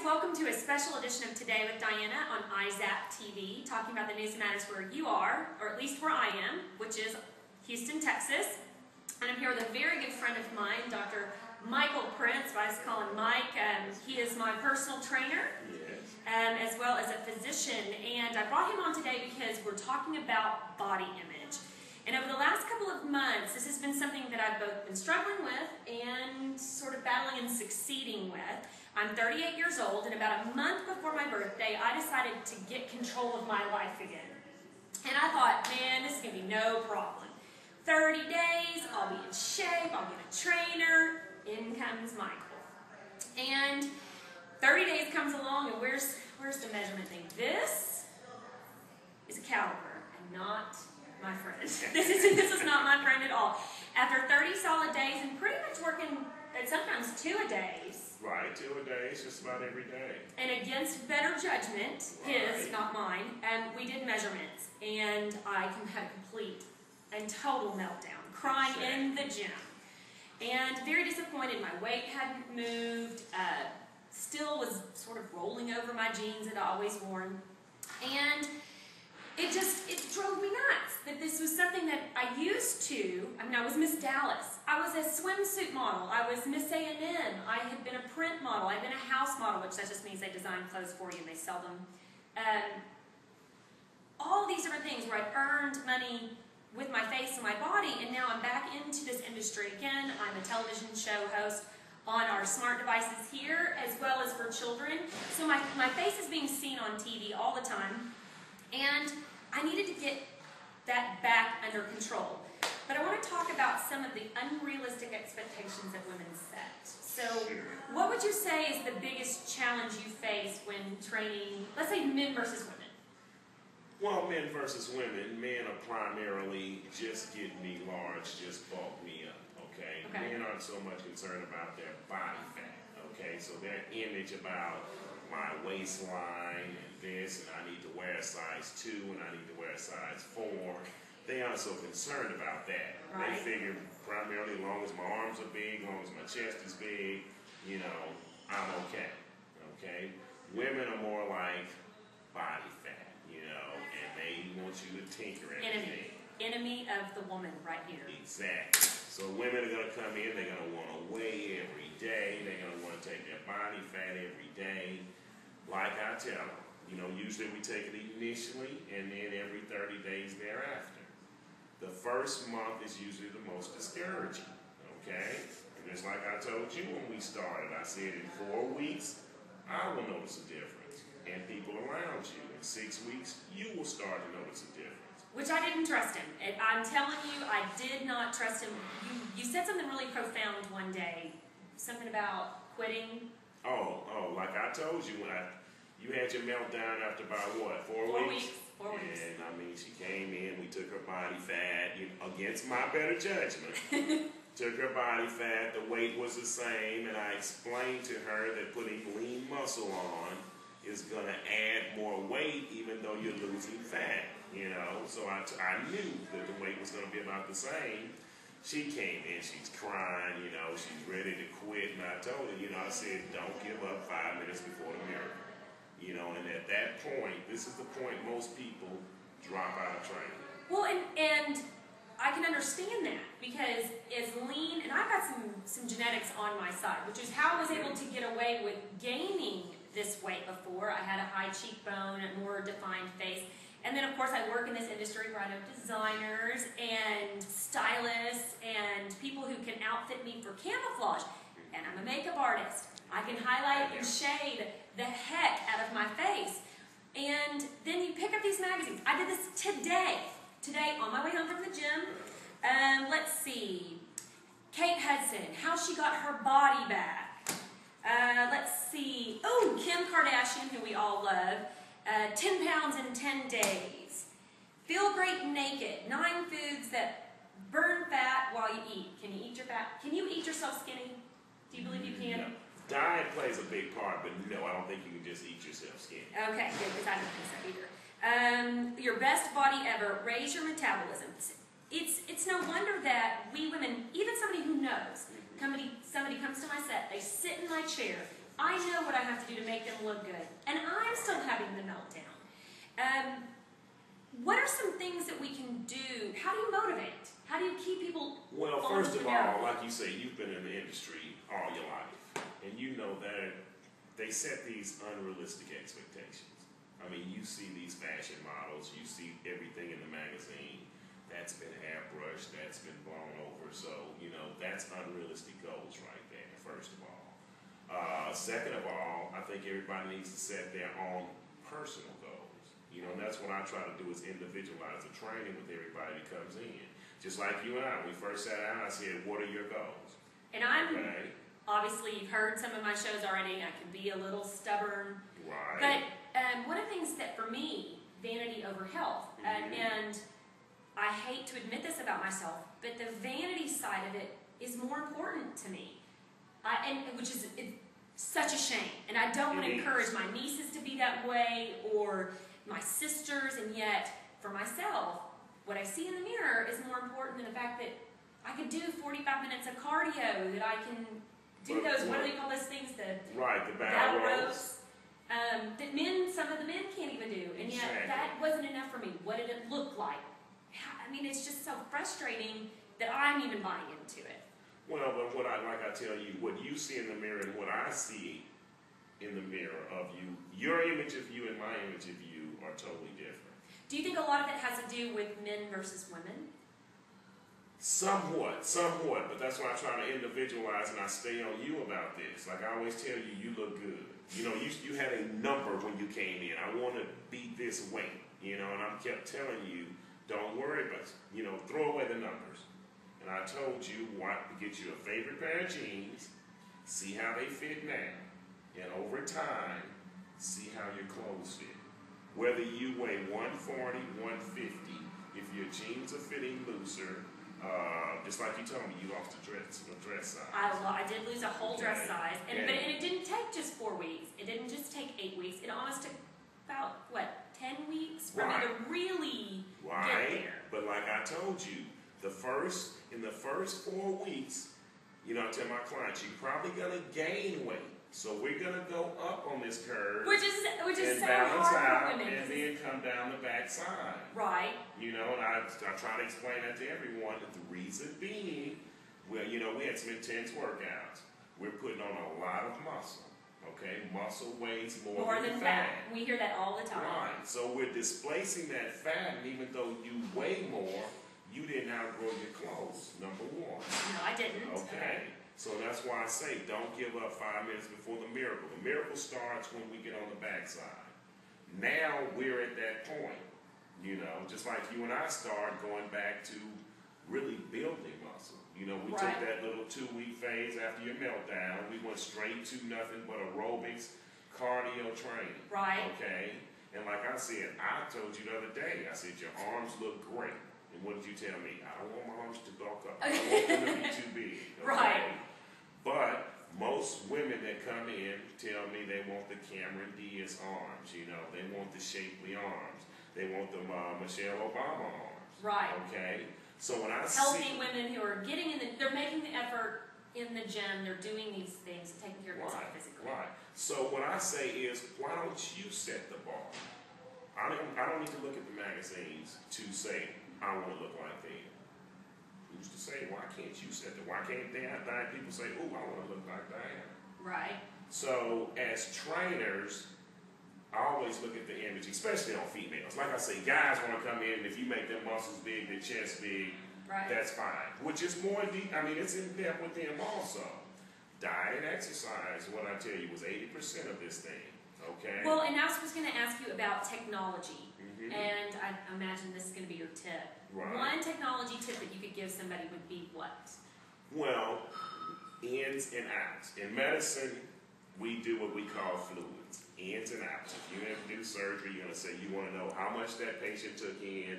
welcome to a special edition of Today with Dyanna on iZapTV, talking about the news that matters where you are, or at least where I am, which is Houston, Texas. And I'm here with a very good friend of mine, Dr. Prince, but I just call him Mike. He is my personal trainer, as well as a physician. And I brought him on today because we're talking about body image. And over the last couple of months, this has been something that I've both been struggling with and sort of battling and succeeding with. I'm 38 years old, and about a month before my birthday, I decided to get control of my life again. And I thought, man, this is going to be no problem. 30 days, I'll be in shape, I'll get a trainer. In comes Michael. And 30 days comes along, and where's the measurement thing? This is a caliper, and not my friend. This is not my friend at all. After 30 solid days, and pretty much working at sometimes 2 a days. Right, 2 a day, it's just about every day. And against better judgment, his, not mine, we did measurements, and I had a complete and total meltdown, crying in the gym. And very disappointed, my weight hadn't moved, still was sort of rolling over my jeans that I always worn. And it drove me nuts that this was something that I used to. I was Miss Dallas. I was a swimsuit model. I was Miss A&M. I had been a print model. I'd been a house model, which that just means they design clothes for you and they sell them. All these different things where I'd earned money with my face and my body, and now I'm back into this industry again. I'm a television show host on our smart devices here, as well as for children. So my face is being seen on TV all the time, and I needed to get that back under control. But I want to talk about some of the unrealistic expectations that women set. So what would you say is the biggest challenge you face when training, let's say, men versus women? Well, men versus women, men are primarily just get me large, just bulk me up, okay? Men aren't so much concerned about their body fat, okay? So their image about my waistline and this, and I need to wear a size 2 and I need to wear a size 4. They aren't so concerned about that. Right. They figure primarily as long as my arms are big, as long as my chest is big, I'm okay, okay? Women are more like body fat, and they want you to tinker everything. Enemy of the woman right here. Exactly. So women are going to come in, they're going to want to weigh every day, they're going to want to take their body fat every day. Like I tell them, usually we take it initially and then every 30 days thereafter. The first month is usually the most discouraging, okay? And just like I told you when we started, I said in 4 weeks, I will notice a difference. And people around you, in 6 weeks, you will start to notice a difference. Which I didn't trust him. I'm telling you, I did not trust him. You said something really profound one day. Something about quitting. Oh, like I told you when you had your meltdown after about what, 4 weeks? 4 weeks. And she came in, we took her body fat, against my better judgment. Took her body fat, the weight was the same, and I explained to her that putting lean muscle on is going to add more weight even though you're losing fat, So I knew that the weight was going to be about the same. She came in, she's crying, she's ready to quit, and I told her, I said, don't give up 5 minutes before the miracle. And at that point, this is the point most people drop out of training. Well, and I can understand that because as lean, and I've got some genetics on my side, which is how I was able to get away with gaining this weight before. I had a high cheekbone, a more defined face. And then, of course, I work in this industry where I know designers and stylists and people who can outfit me for camouflage. And I'm a makeup artist. I can highlight and shade the heck out of my face. And then you pick up these magazines. I did this today on my way home from the gym. Let's see. Kate Hudson, how she got her body back. Let's see. Oh, Kim Kardashian, who we all love. 10 pounds in 10 days. Feel great naked. 9 foods that burn fat while you eat. Can you eat your fat? Can you eat yourself skinny? Do you believe you can? No. Diet plays a big part, but no, I don't think you can just eat yourself skinny. Okay, good, because I don't think so either. Your best body ever. Raise your metabolism. It's no wonder that we women, even somebody who knows, somebody comes to my set, they sit in my chair, I know what I have to do to make them look good, and I'm still having the meltdown. What are some things that we can do? How do you motivate? How do you keep people? Well, first of all, like you say, you've been in the industry all your life, and you know that they set these unrealistic expectations. I mean, you see these fashion models, you see everything in the magazine that's been airbrushed, that's been blown over. So, you know, that's unrealistic goals right there, first of all. Second of all, I think everybody needs to set their own personal goals. You know, and that's what I try to do is individualize the training with everybody that comes in. Just like you and I, when we first sat down, I said, what are your goals? And obviously, you've heard some of my shows already. I can be a little stubborn. Right. But one of the things that for me, vanity over health, and I hate to admit this about myself, but the vanity side of it is more important to me. Which is such a shame. And I don't want to encourage my nieces to be that way or my sisters, and yet for myself, what I see in the mirror is more important than the fact that I could do 45 minutes of cardio, that I can do those, what do they call those things? The battle ropes. That some of the men can't even do. And yet that wasn't enough for me. What did it look like? I mean, it's just so frustrating that I'm even buying into it. Well, but like I tell you, what you see in the mirror and what I see in the mirror of you, your image of you and my image of you are totally different. Do you think a lot of it has to do with men versus women? Somewhat, but that's why I try to individualize and I stay on you about this. Like I always tell you, you look good. You know, you had a number when you came in. I want to be this weight, you know, and I kept telling you, don't worry about it. You know, throw away the numbers. And I told you what to get you a favorite pair of jeans, see how they fit now, and over time, see how your clothes fit. Whether you weigh 140, 150, if your jeans are fitting looser, just like you told me, you lost the dress size. I did lose a whole dress size, but it didn't take just 4 weeks. It didn't just take 8 weeks. It almost took about 10 weeks for me to really get there. But like I told you, in the first 4 weeks, you know, I tell my clients, you're probably gonna gain weight. So we're gonna go up on this curve, which is so balance hard out, for women, and then come down the back side. Right. You know, and I try to explain that to everyone. The reason being, well, you know, we had some intense workouts. We're putting on a lot of muscle. Okay, muscle weighs more than fat. We hear that all the time. Right. So we're displacing that fat, and even though you weigh more, you didn't outgrow your clothes. Number one. No, I didn't. Okay. So that's why I say don't give up 5 minutes before the miracle. The miracle starts when we get on the backside. Now we're at that point, you know, just like you and I started going back to really building muscle. You know, we took that little 2-week phase after your meltdown. We went straight to nothing but aerobics, cardio training. Right. Okay. And like I said, I told you the other day, I said your arms look great. And what did you tell me? I don't want my arms to bulk up. I don't want them to be too big. Okay? Right. But most women that come in tell me they want the Cameron Diaz arms, you know, they want the shapely arms, they want the Michelle Obama arms. Right. Okay. So when I healthy women who are getting they're making the effort in the gym, they're doing these things, taking care of themselves physically. Right. So what I say is, why don't you set the bar? I don't need to look at the magazines to say I want to look like them. Used to say, why can't you set the? Why can't people say, oh, I want to look like Dyanna? Right. So as trainers, I always look at the image, especially on females. Like I say, guys want to come in, and if you make their muscles big, their chest big, that's fine. Which is more deep. I mean, it's in depth with them also. Diet and exercise, what I tell you, was 80% of this thing. Okay. Well, and I was going to ask you about technology. And I imagine this is going to be your tip. Right. One technology tip that you could give somebody would be what? Well, ins and outs. In medicine, we do what we call fluids. Ins and outs. If you have to do surgery, you're going to say you want to know how much that patient took in,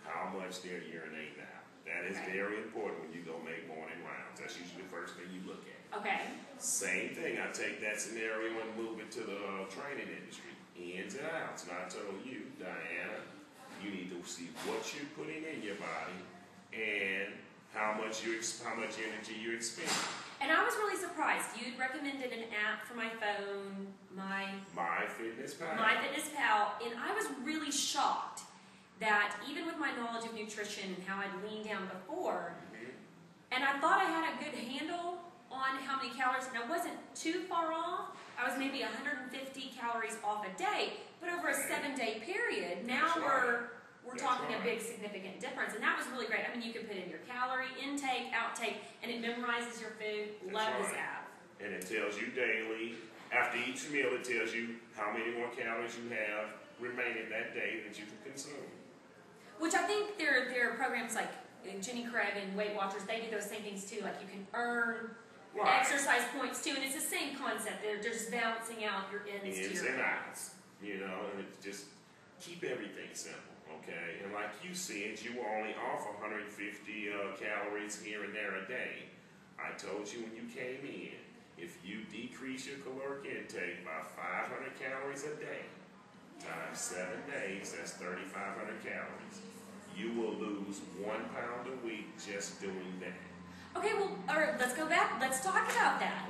how much they're urinating out. That is very important when you go make morning rounds. That's usually the first thing you look at. Okay. Same thing. I take that scenario and move it to the training industry. Ins and outs. And I told you, Dyanna, you need to see what you're putting in your body and how much energy you're expending. And I was really surprised. you'd recommended an app for my phone, MyFitnessPal. MyFitnessPal, and I was really shocked that even with my knowledge of nutrition and how I'd leaned down before, and I thought I had a good handle on how many calories, and I wasn't too far off. I was maybe 150 calories off a day, but over a 7-day period, now we're talking a big significant difference, and that was really great. I mean, you can put in your calorie intake, outtake, and it memorizes your food. Love this app. And it tells you daily, after each meal, it tells you how many more calories you have remaining that day that you can consume. Which I think there are programs like Jenny Craig and Weight Watchers, they do those same things too. Like you can earn exercise points too, and it's the same concept. They're just balancing out your ins to your outs. You know, and it's just keep everything simple. Okay, and like you said, you were only off 150 calories here and there a day. I told you when you came in, if you decrease your caloric intake by 500 calories a day, times 7 days, that's 3,500 calories. You will lose 1 pound a week just doing that. Okay, well, all right, let's go back. Let's talk about that.